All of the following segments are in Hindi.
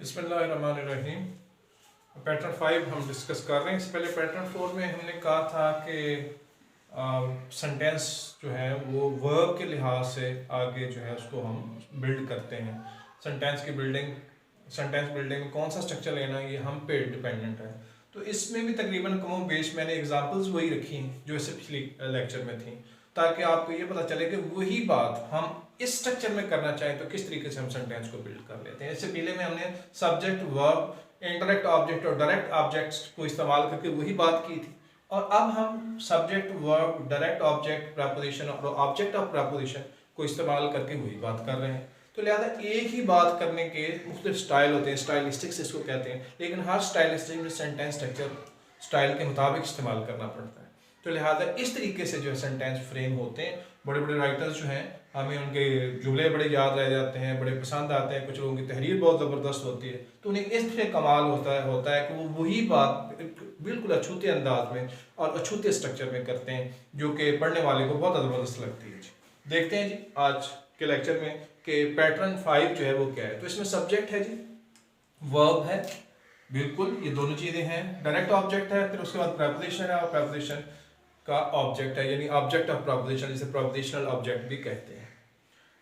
बिस्मिल्लाहिर्रहमानिर्रहीम। पैटर्न 5 हम डिस्कस कर रहे हैं। इससे पहले पैटर्न 4 में हमने कहा था कि सेंटेंस जो है वो वर्ब के लिहाज से आगे जो है उसको हम बिल्ड करते हैं। सेंटेंस बिल्डिंग में कौन सा स्ट्रक्चर लेना है ये हम पे डिपेंडेंट है। तो इसमें भी तकरीबन कमो बेश मैंने एग्जांपल्स वही रखी हैं जो इससे पिछली लेक्चर में थी, ताकि आपको ये पता चले कि वही बात हम इस स्ट्रक्चर में करना चाहें तो किस तरीके से हम सेंटेंस को बिल्ड कर लेते हैं। इससे पहले में हमने सब्जेक्ट, वर्ब, इंडायरेक्ट ऑब्जेक्ट और डायरेक्ट ऑब्जेक्ट्स को इस्तेमाल करके वही बात की थी, और अब हम subject, verb, direct object, preposition और ऑब्जेक्ट ऑफ प्रपोजिशन को इस्तेमाल करके वही बात कर रहे हैं। तो लिहाजा एक ही बात करने के मुख्तलिफ स्टाइल होते हैं, स्टाइलिस्टिक्स इसको कहते हैं, लेकिन हर स्टाइलिस्टिक में सेंटेंस स्ट्रक्चर स्टाइल के मुताबिक इस्तेमाल करना पड़ता है। तो लिहाजा इस तरीके से जो है सेंटेंस फ्रेम होते हैं। बड़े बड़े राइटर्स जो हैं हमें उनके जुमले बड़े याद रह जाते हैं, बड़े पसंद आते हैं, कुछ लोगों की तहरीर बहुत ज़बरदस्त होती है, तो उन्हें इस तरह कमाल होता है कि वो वही बात बिल्कुल अछूते अंदाज में और अछूते स्ट्रक्चर में करते हैं जो कि पढ़ने वाले को बहुत ज़बरदस्त लगती है। जी देखते हैं जी आज के लेक्चर में कि पैटर्न 5 जो है वो क्या है। तो इसमें सब्जेक्ट है जी, वर्ब है, बिल्कुल ये दोनों चीज़ें हैं, डायरेक्ट ऑब्जेक्ट है, फिर उसके बाद प्रपोजिशन है और प्रपोजिशन का ऑब्जेक्ट है, यानी ऑब्जेक्ट ऑफ प्रपोजिशन, जिसे प्रपोजिशनल ऑब्जेक्ट भी कहते हैं।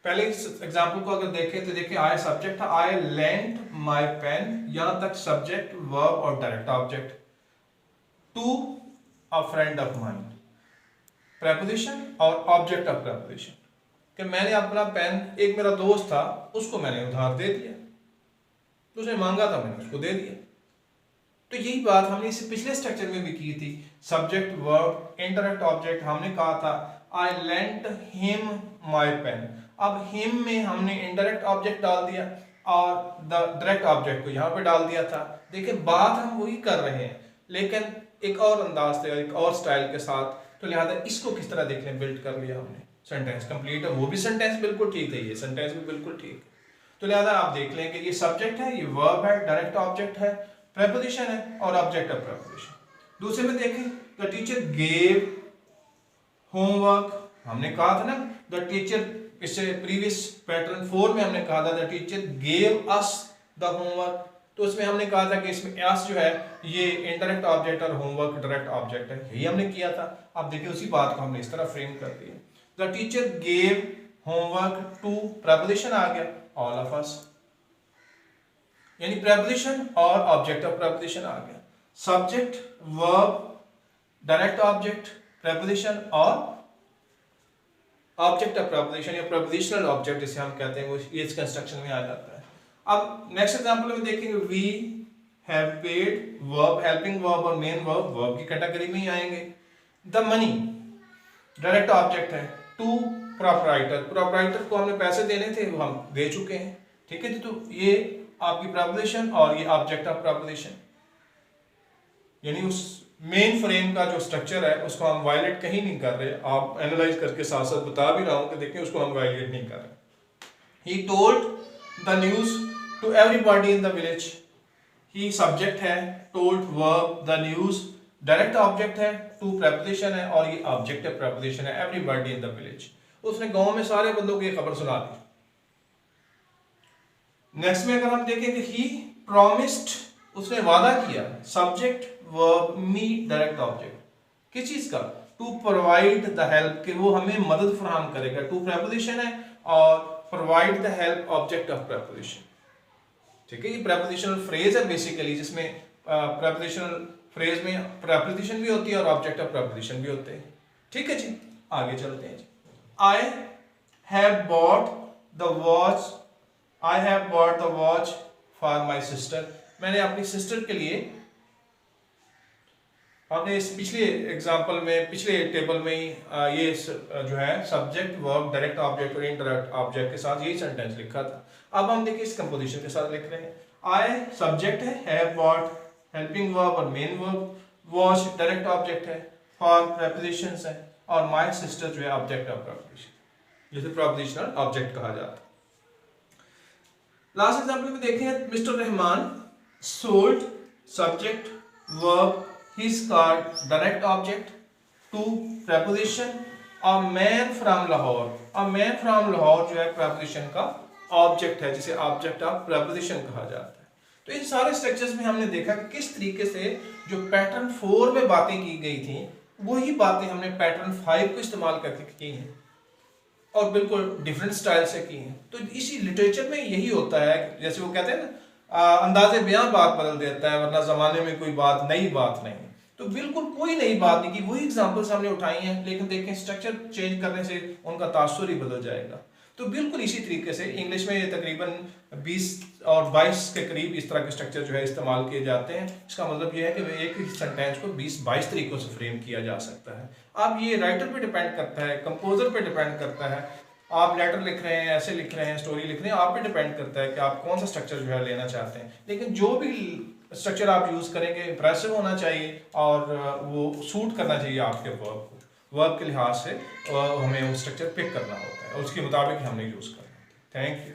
पहले इस एग्जांपल को अगर देखें तो देखिए आई सब्जेक्ट है, आई लेंट माय पेन, यहां तक सब्जेक्ट, वर्ब और direct object. To a friend of mine, preposition और ऑब्जेक्ट ऑफ प्रपोजिशन कि मैंने अपना पेन, एक मेरा दोस्त था उसको मैंने उधार दे दिया, उसने मांगा था मैंने उसको दे दिया। तो यही बात हमने इसे पिछले स्ट्रक्चर में भी की थी, सब्जेक्ट, वर्ब, इंडायरेक्ट ऑब्जेक्ट। हमने कहा था आई लेंट हिम माय पेन, अब हिम में हमने इंडायरेक्ट ऑब्जेक्ट डाल दिया और द डायरेक्ट ऑब्जेक्ट को यहाँ पे डाल दिया था। देखिए बात हम वही कर रहे हैं लेकिन एक और अंदाज से, एक और स्टाइल के साथ। तो लिहाजा इसको किस तरह देखने बिल्ड कर लिया हमने, सेंटेंस कंप्लीट है, वो भी सेंटेंस बिल्कुल ठीक है, ये सेंटेंस भी बिल्कुल ठीक है। तो लिहाजा आप देख लें कि ये सब्जेक्ट है, ये वर्ब है, डायरेक्ट ऑब्जेक्ट है, प्रपोजिशन है और ऑब्जेक्ट ऑफ प्रपोजिशन। दूसरे में देखें द टीचर गेव होमवर्क, हमने कहा था ना द टीचर, इससे प्रीवियस पैटर्न 4 में हमने कहा था the teacher gave us the homework. तो उसमें हमने कहा था कि इसमें अस जो है ये इंडायरेक्ट ऑब्जेक्ट और होमवर्क डायरेक्ट ऑब्जेक्ट है, यही हमने किया था। अब देखिए उसी बात को हमने इस तरह फ्रेम कर दिया, the teacher gave homework to, preposition आ गया ऑल ऑफ अस, यानी प्रपोजिशन और ऑब्जेक्ट ऑफ प्रपोजिशन आ गया। Subject, verb, direct object, preposition और ऑब्जेक्ट ऑफ प्रपोजिशन या प्रपोजिशनल ऑब्जेक्ट जिसे हम कहते हैं, वो इस कंस्ट्रक्शन में आ जाता है। अब नेक्स्ट एग्जांपल में देखेंगे we have paid, verb, helping verb और मेन वर्ब की कैटेगरी में ही आएंगे। द मनी डायरेक्ट ऑब्जेक्ट है, टू प्रोप्राइटर को हमने पैसे देने थे, वो हम दे चुके हैं, ठीक है जी। तो ये आपकी प्रपोजिशन और ये ऑब्जेक्ट ऑफ प्रपोजिशन, यानी उस मेन फ्रेम का जो स्ट्रक्चर है उसको हम वायलेट कहीं नहीं कर रहे। आप एनालाइज करके साथ साथ बता भी रहा हूं कि देखिए उसको हम वायलेट नहीं कर रहे। He told the news to everybody in the village, he subject है, told verb, the news direct object है, टू प्रपोजिशन है और ये ऑब्जेक्ट ऑफ प्रपोजिशन है, एवरीबॉडी इन द विलेज। उसने गांव में सारे बंदों को ये खबर सुना दी। नेक्स्ट में अगर हम देखेंगे ही प्रॉमिस्ड, उसने वादा किया, सब्जेक्ट, वर्ब, मी डायरेक्ट ऑब्जेक्ट, किस चीज का, टू प्रोवाइड द हेल्प, कि वो हमें मदद फराहम करेगा, टू प्रपोजिशन है और provide the help object of preposition, ठीक है। ये प्रपोजिशनल फ्रेज है बेसिकली, जिसमें प्रपोजिशनल फ्रेज में प्रपोजिशन भी होती है और ऑब्जेक्ट ऑफ प्रपोजिशन भी होते हैं, ठीक है जी। आगे चलते हैं जी। I have bought the watch, I have bought the watch for my sister, मैंने अपनी सिस्टर के लिए, हमने इस पिछले एग्जांपल में, पिछले टेबल में ही ये जो है सब्जेक्ट, वर्ब, डायरेक्ट ऑब्जेक्ट और इनडायरेक्ट ऑब्जेक्ट के साथ यही सेंटेंस लिखा था। अब हम देखिए इस कंपोजिशन के साथ लिख रहे हैं। आई सब्जेक्ट है, हैव बॉट हेल्पिंग वर्ब और main verb, watch direct object है, फॉर प्रपोजिशंस है और माय सिस्टर जो है ऑब्जेक्ट ऑफ प्रपोजिशन, जिसे प्रपोजिशनल ऑब्जेक्ट कहा जाता है। लास्ट एग्जांपल में देखें mister Rahman sold, subject, verb, his car direct object, to preposition और मैन फ्रॉम लाहौर, और मैन फ्रॉम लाहौर जो है प्रपोजिशन का ऑब्जेक्ट है, जिसे ऑब्जेक्ट ऑफ प्रपोजिशन कहा जाता है। तो इन सारे स्ट्रक्चर्स में हमने देखा कि किस तरीके से जो पैटर्न 4 में बातें की गई थी वही बातें हमने पैटर्न 5 को इस्तेमाल करके की हैं और बिल्कुल डिफरेंट स्टाइल से की हैं। तो इसी लिटरेचर में यही होता है, जैसे वो कहते हैं ना, अंदाजे बयां बात बदल देता है, वरना जमाने में कोई बात नई बात नहीं। तो बिल्कुल कोई नई बात नहीं की, वही एग्जांपल्स हमने उठाई हैं, लेकिन देखें स्ट्रक्चर चेंज करने से उनका तासुर ही बदल जाएगा। तो बिल्कुल इसी तरीके से इंग्लिश में ये तकरीबन 20 और 22 के करीब इस तरह के स्ट्रक्चर जो है इस्तेमाल किए जाते हैं। इसका मतलब ये है कि एक ही सेंटेंस को 20-22 तरीकों से फ्रेम किया जा सकता है। अब ये राइटर पे डिपेंड करता है, कंपोजर पे डिपेंड करता है। आप लेटर लिख रहे हैं, ऐसे लिख रहे हैं, स्टोरी लिख रहे हैं, आप पे डिपेंड करता है कि आप कौन सा स्ट्रक्चर जो है लेना चाहते हैं। लेकिन जो भी स्ट्रक्चर आप यूज़ करेंगे इंप्रेसिव होना चाहिए और वो सूट करना चाहिए आपके वर्क को। वर्क के लिहाज से हमें वो स्ट्रक्चर पिक करना होता है और उसके मुताबिक हमने यूज़ करना होता है। Thank you.